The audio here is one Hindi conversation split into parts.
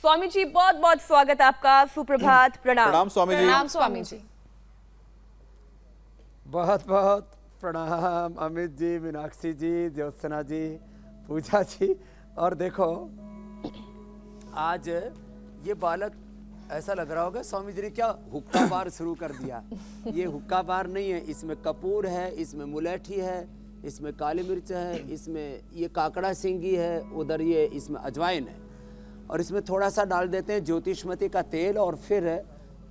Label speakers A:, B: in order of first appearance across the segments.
A: स्वामी जी बहुत बहुत स्वागत आपका। सुप्रभात। प्रणाम।
B: प्रणाम स्वामी जी।
A: प्रणाम स्वामी जी।
C: बहुत बहुत प्रणाम अमित जी, मीनाक्षी जी, ज्योत्सना जी, पूजा जी। और देखो आज ये बालक ऐसा लग रहा होगा स्वामी जी ने क्या हुक्का बार शुरू कर दिया। ये हुक्का बार नहीं है, इसमें कपूर है, इसमें मुलैठी है, इसमें काली मिर्च है, इसमें ये काकड़ा सिंगी है, उधर ये इसमें अजवाइन है, और इसमें थोड़ा सा डाल देते हैं ज्योतिषमती का तेल, और फिर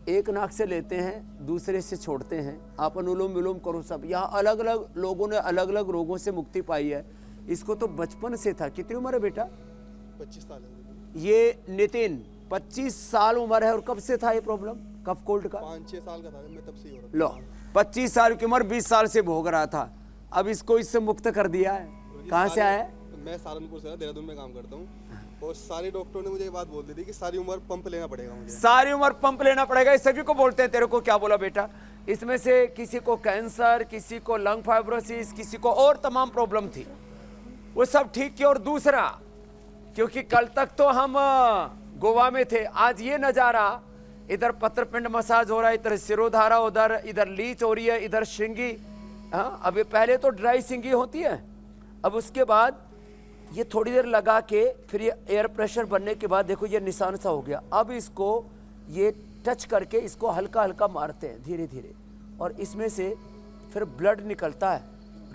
C: एक नाक से लेते हैं दूसरे से छोड़ते हैं। आप अनुलोम विलोम करो सब। यहाँ अलग अलग लोगों ने अलग अलग रोगों से मुक्ति पाई है। इसको तो बचपन से था। कितनी उम्र है बेटा?
B: 25 साल है।
C: ये नितिन 25 साल उम्र है। और कब से था ये प्रॉब्लम कफ कोल्ड का?
B: 5-6 साल का था मैं तब से ही हो रहा था।
C: लो 25 साल की उम्र 20 साल से भोग रहा था, अब इसको इससे मुक्त कर दिया है। कहाँ से आया?
B: मैं सहारनपुर से, देहरादून में काम करता हूँ, और सारे डॉक्टरों ने मुझे ये बात बोल दी थी कि सारी उम्र पंप लेना पड़ेगा मुझे।
C: सारी उम्र पंप लेना पड़ेगा। इस सभी को बोलते हैं। तेरे को क्या बोला बेटा? इसमें से किसी को कैंसर, किसी को लंग फाइब्रोसिस, किसी को और तमाम प्रॉब्लम थी, वो सब ठीक किया। और दूसरा, क्योंकि कल तक तो हम गोवा में थे, आज ये नजारा, इधर पत्रपिंड मसाज हो रहा है, इधर सिरोधारा, उधर इधर लीच हो रही है, इधर श्रृंगी। हाँ, अब ये पहले तो ड्राई सिंगी होती है, अब उसके बाद ये थोड़ी देर लगा के फिर ये एयर प्रेशर बनने के बाद देखो ये निशान सा हो गया। अब इसको ये टच करके इसको हल्का हल्का मारते हैं धीरे धीरे, और इसमें से फिर ब्लड निकलता है।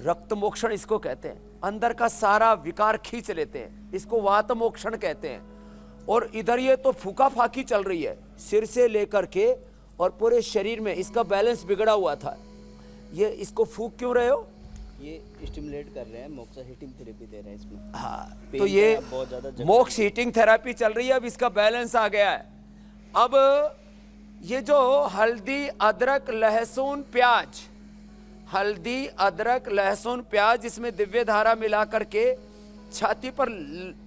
C: रक्त मोक्षण इसको कहते हैं। अंदर का सारा विकार खींच लेते हैं, इसको वात मोक्षण कहते हैं। और इधर ये तो फूका फाकी चल रही है, सिर से लेकर के और पूरे शरीर में इसका बैलेंस बिगड़ा हुआ था। ये इसको फूक क्यों रहे हो?
D: ये स्टिमुलेट कर रहे हैं, मोक्ष हीटिंग थेरेपी दे रहे हैं इसमें।
C: हाँ,
D: पेन
C: तो ये
D: का बहुत ज़्यादा
C: मोक्ष हीटिंग थेरेपी चल रही है। अब इसका बैलेंस आ गया है। अब ये जो हल्दी अदरक लहसुन प्याज, हल्दी अदरक लहसुन प्याज, इसमें दिव्य धारा मिला करके छाती पर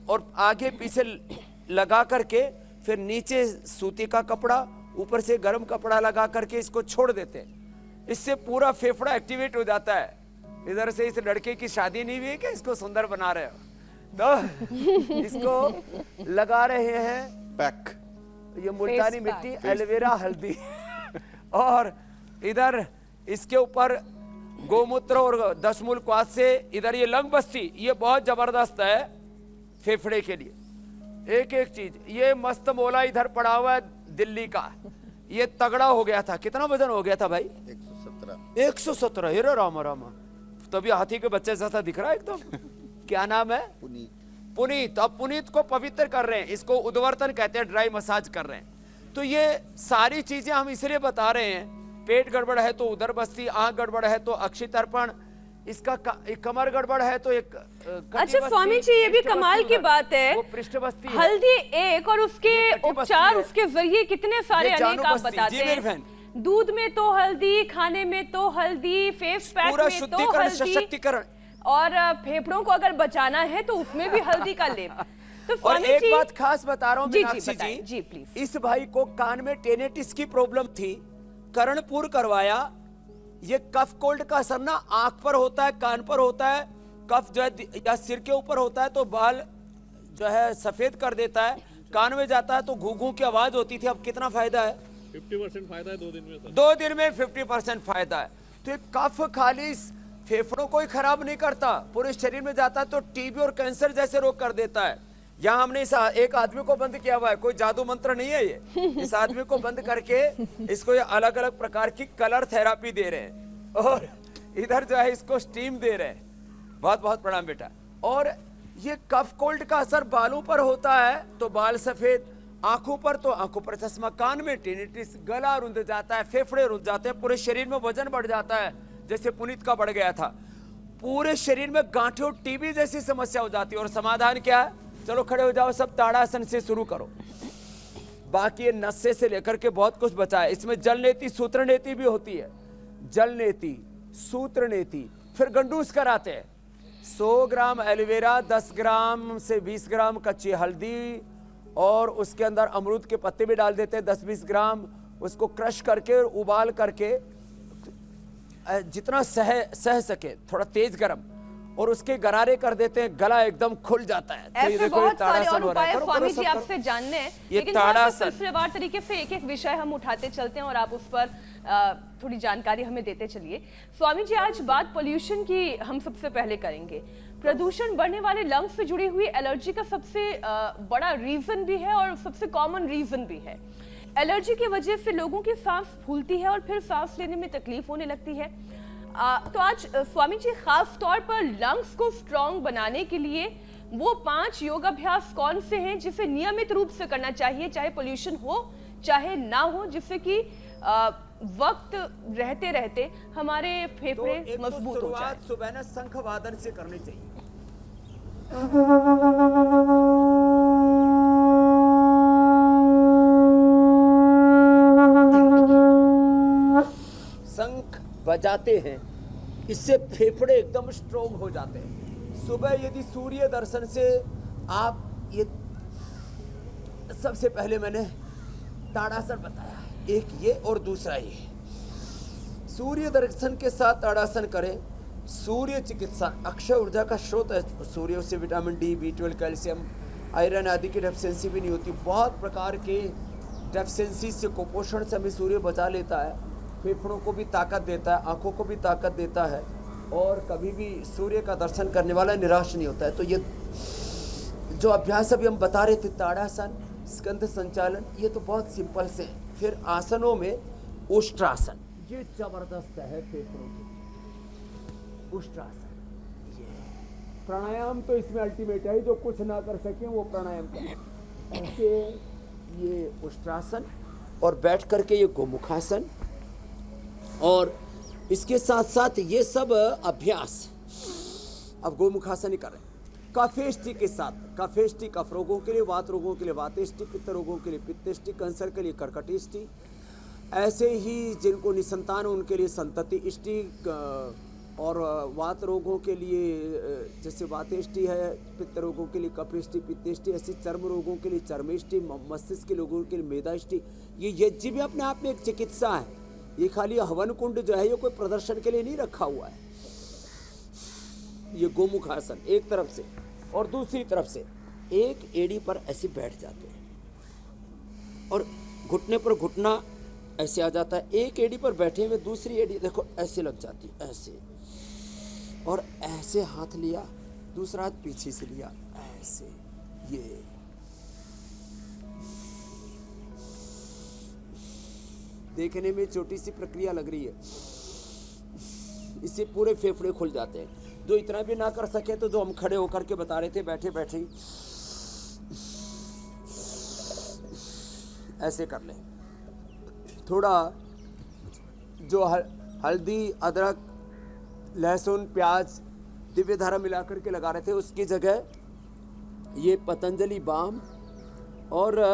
C: और आगे पीछे लगा करके फिर नीचे सूती का कपड़ा, ऊपर से गर्म कपड़ा लगा करके इसको छोड़ देते हैं। इससे पूरा फेफड़ा एक्टिवेट हो जाता है। इधर से इस लड़के की शादी नहीं हुई कि इसको सुंदर बना रहे हो, तो इसको लगा रहे हैं
B: पैक।
C: ये मुल्तानी मिट्टी, एलोवेरा, हल्दी, और इधर इसके ऊपर गोमूत्र और दशमूल क्वाथ से इधर ये लंग बस्ती, ये बहुत जबरदस्त है फेफड़े के लिए। एक एक चीज, ये मस्त मोला इधर पड़ा हुआ है दिल्ली का, ये तगड़ा हो गया था। कितना वजन हो गया था भाई? 117। हेरो रामा रामा, तभी हाथी के बच्चे जैसा दिख रहा है एकदम। क्या नाम है? पुनीत। अब पुनीत को पवित्र कर रहे हैं, इसको उद्वर्तन कहते हैं, ड्राई मसाज कर रहे हैं। तो ये सारी चीजें हम इसलिए बता रहे हैं। पेट गड़बड़ है तो उदर बस्ती, आंख गड़बड़ है तो अक्षी तर्पण, इसका कमर गड़बड़ है तो एक
A: अच्छा स्वामी जी, ये भी कमाल की बात है,
C: वो पृष्ठ बस्ती है।
A: हल्दी एक, और उसके उपचार, उसके जरिए कितने सारे अनेक आप बताते हैं। दूध में तो हल्दी, खाने में तो हल्दी, फेस पैक में तो हल्दी,
C: सशक्तिकरण,
A: और फेफड़ों को अगर बचाना है तो उसमें भी हल्दी का लेप। तो
C: और एक बात खास बता रहा हूँ मीनाक्षी
A: जी प्लीज।
C: इस भाई को कान में टेनेटिस की प्रॉब्लम थी, कर्णपुर करवाया। ये कफ कोल्ड का असर ना आंख पर होता है, कान पर होता है। कफ जो है या सिर के ऊपर होता है तो बाल जो है सफेद कर देता है, कान में जाता है तो घू घू की आवाज होती थी। अब कितना फायदा है?
E: 50% फायदा है 2 दिन में।
C: 2 दिन में 50% फायदा है। तो ये कफ खाली फेफड़ों को ही खराब नहीं करता, पूरे शरीर में जाता है तो टीबी और कैंसर जैसे रोग कर देता है। यहाँ हमने इस एक आदमी को बंद किया हुआ है, कोई जादू मंत्र नहीं है ये। इस आदमी को बंद करके इसको ये अलग अलग प्रकार की कलर थेरापी दे रहे हैं, और इधर जो है इसको स्टीम दे रहे हैं। बहुत बहुत प्रणाम बेटा। और ये कफ कोल्ड का असर बालों पर होता है तो बाल सफेद, आंखों पर तो आंखों पर चश्मा, कान में टिनिटिस, गला रुंध जाता है, फेफड़े रुंध जाते हैं, पूरे शरीर में वजन बढ़ जाता है जैसे पुनीत का बढ़ गया था। पूरे शरीर में गांठें और टीबी जैसी समस्या हो जाती है। और समाधान क्या है? चलो खड़े हो जाओ सब, ताड़ासन से शुरू करो। बाकी ये नशे से लेकर के बहुत कुछ बचा है। इसमें जल नेति, सूत्र नेति भी होती है। जल नेति, सूत्र नेति, फिर गंडूस कराते हैं। 100 ग्राम एलोवेरा, 10 ग्राम से 20 ग्राम कच्ची हल्दी, और उसके अंदर अमरूद के पत्ते भी डाल देते हैं 10-20 ग्राम। उसको क्रश करके उबाल करके जितना सह सके, थोड़ा तेज गरम, और उसके गरारे कर देते हैं, गला एकदम खुल जाता है। तो ये
A: ऐसे
C: देखो, ये
A: बहुत सारे
C: ताड़ासन
A: और
C: हो रहा
A: उपाय
C: है। करो,
A: स्वामी
C: करो,
A: जी
C: सब करो।
A: आपसे जानने हैं,
C: ये
A: लेकिन थोड़ा सा
C: ताड़ासन।
A: सिलसिलेवार तरीके से एक एक विषय हम उठाते चलते हैं और आप उस पर थोड़ी जानकारी हमें देते चलिए। स्वामी जी, आज बात पोल्यूशन की हम सबसे पहले करेंगे। प्रदूषण बढ़ने वाले लंग्स से जुड़ी हुई एलर्जी का सबसे बड़ा रीजन भी है और सबसे कॉमन रीजन भी है। एलर्जी की वजह से लोगों की सांस फूलती है और फिर सांस लेने में तकलीफ होने लगती है। तो आज स्वामी जी खास तौर पर लंग्स को स्ट्रांग बनाने के लिए वो 5 योगाभ्यास कौन से हैं जिसे नियमित रूप से करना चाहिए, चाहे पोल्यूशन हो चाहे ना हो, जिससे कि वक्त रहते रहते हमारे फेफड़े
C: तो एक
A: मजबूत हो जाए।
C: सुबह ना शंख वादन से करनी चाहिए। शंख बजाते हैं, इससे फेफड़े एकदम स्ट्रोंग हो जाते हैं। सुबह यदि सूर्य दर्शन से आप ये, सबसे पहले मैंने ताड़ासन बताया, एक ये और दूसरा ये। सूर्य दर्शन के साथ ताड़ासन करें। सूर्य चिकित्सा अक्षय ऊर्जा का स्रोत है। सूर्य से vitamin D, B12, calcium, iron आदि की डेफिशिएंसी भी नहीं होती। बहुत प्रकार के डेफिशिएंसी से, कुपोषण से हमें सूर्य बचा लेता है। फेफड़ों को भी ताकत देता है, आंखों को भी ताकत देता है, और कभी भी सूर्य का दर्शन करने वाला निराश नहीं होता है। तो ये जो अभ्यास अभी हम बता रहे थे, ताड़ासन, स्कंध संचालन, ये तो बहुत सिंपल से हैं। फिर आसनों में उष्ट्रासन, ये जबरदस्त है फेफड़ों के। उष्ट्रासन, ये प्राणायाम तो इसमें अल्टीमेट है, जो कुछ ना कर सके वो प्राणायाम करें। ऐसे ये उष्ट्रासन, और बैठ करके ये गोमुखासन, और इसके साथ साथ ये सब अभ्यास अब गोमुखासन ही कर रहे हैं। कफेष्टि के साथ, कफेष्टि कफ रोगों के लिए, वात रोगों के लिए वातेष्टि, पित्त रोगों के लिए पित्तेष्टि, कैंसर के लिए कर्कटेष्टि, ऐसे ही जिनको निसंतान उनके लिए संतति इष्टि, और वात रोगों के लिए जैसे वातेष्टि है, पित्त रोगों के लिए कफेष्टि, पित्तेष्टि, ऐसे चर्म रोगों के लिए चर्मेष्टि, मस्तिष्क के लोगों के लिए मेदाष्टि। ये यज्ञ भी अपने आप में एक चिकित्सा है। ये खाली हवन कुंड जो है, ये कोई प्रदर्शन के लिए नहीं रखा हुआ है। ये गोमुखासन एक तरफ से, और दूसरी तरफ से एक एड़ी पर ऐसे बैठ जाते हैं और घुटने पर घुटना ऐसे आ जाता है। एक एड़ी पर बैठे हुए दूसरी एड़ी देखो ऐसे लग जाती, ऐसे, और ऐसे हाथ लिया, दूसरा हाथ पीछे से लिया, ऐसे, ये देखने में छोटी सी प्रक्रिया लग रही है, इससे पूरे फेफड़े खुल जाते हैं। जो इतना भी ना कर सके तो जो हम खड़े होकर के बता रहे थे, बैठे बैठे ही ऐसे कर लें। थोड़ा जो हल्दी, अदरक, लहसुन, प्याज, दिव्य धारा मिलाकर के लगा रहे थे, उसकी जगह ये पतंजलि बाम और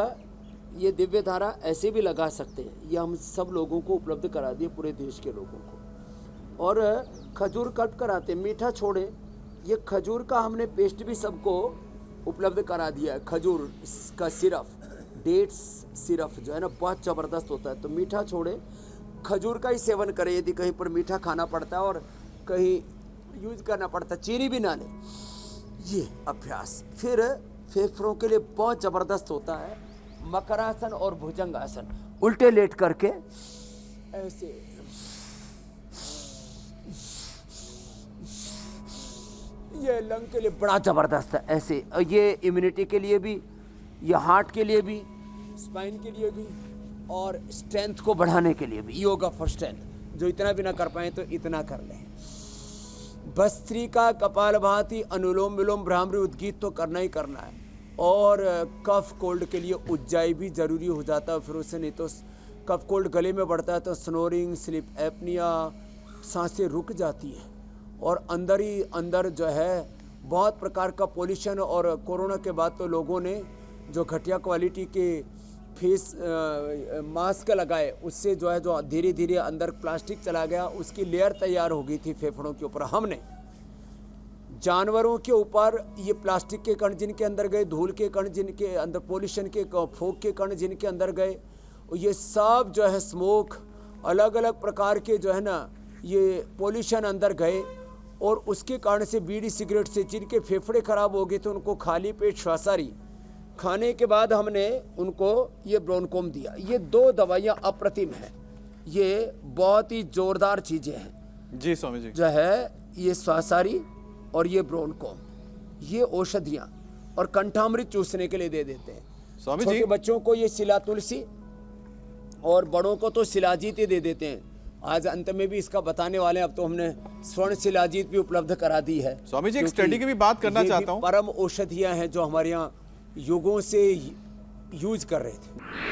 C: ये दिव्य धारा ऐसे भी लगा सकते हैं। ये हम सब लोगों को उपलब्ध करा दिए, पूरे देश के लोगों को। और खजूर कट कराते, मीठा छोड़े, ये खजूर का हमने पेस्ट भी सबको उपलब्ध करा दिया है। खजूर का सिरप, डेट्स सिरप जो है ना, बहुत ज़बरदस्त होता है। तो मीठा छोड़े, खजूर का ही सेवन करें यदि कहीं पर मीठा खाना पड़ता है और कहीं यूज करना पड़ता है, चीनी भी ना लें। ये अभ्यास फिर फेफड़ों के लिए बहुत ज़बरदस्त होता है। मकरासन और भुजंगासन, उल्टे लेट करके ऐसे, ये लंग के लिए बड़ा ज़बरदस्त है। ऐसे ये इम्यूनिटी के लिए भी, ये हार्ट के लिए भी, स्पाइन के लिए भी, और स्ट्रेंथ को बढ़ाने के लिए भी। योगा फॉर स्ट्रेंथ, जो इतना भी ना कर पाए तो इतना कर लें। भस्त्रिका, कपालभाति, अनुलोम विलोम, भ्रामरी, उद्गीत तो करना ही करना है। और कफ कोल्ड के लिए उज्जाई भी ज़रूरी हो जाता है। फिर उससे नहीं तो कफ कोल्ड गले में बढ़ता है तो स्नोरिंग, स्लीप एपनिया, सांसें रुक जाती हैं। और अंदर ही अंदर जो है बहुत प्रकार का पोल्यूशन, और कोरोना के बाद तो लोगों ने जो घटिया क्वालिटी के फेस मास्क लगाए, उससे जो है जो धीरे धीरे अंदर प्लास्टिक चला गया, उसकी लेयर तैयार हो गई थी फेफड़ों के ऊपर। हमने जानवरों के ऊपर ये प्लास्टिक के कण जिनके अंदर गए, धूल के कण जिनके अंदर, पोल्यूशन के फोक के कण जिनके अंदर गए, ये सब जो है स्मोक, अलग अलग प्रकार के जो है ना ये पोल्यूशन अंदर गए, और उसके कारण से बीड़ी सिगरेट से जिनके फेफड़े खराब हो गए थे उनको खाली पेट श्वासारी खाने के बाद हमने उनको ये ब्रोनकोम दिया। ये 2 दवाइयाँ अप्रतिम हैं, ये बहुत ही जोरदार चीज़ें हैं
F: जी स्वामी जी।
C: जो है ये श्वासारी और ये ब्रोनकोम, ये औषधियाँ और कंठामृत चूसने के लिए दे देते हैं।
F: स्वामी जी।
C: छोटे बच्चों को ये सिला तुलसी और बड़ों को तो शिलाजीत ही दे देते हैं। आज अंत में भी इसका बताने वाले हैं, अब तो हमने स्वर्ण शिलाजीत भी उपलब्ध करा दी है।
F: स्वामी जी, एक
C: क्योंकि
F: स्टडी की भी बात करना
C: ये भी
F: चाहता हूं।
C: परम औषधियां हैं जो हमारे यहाँ युगों से यूज कर रहे थे।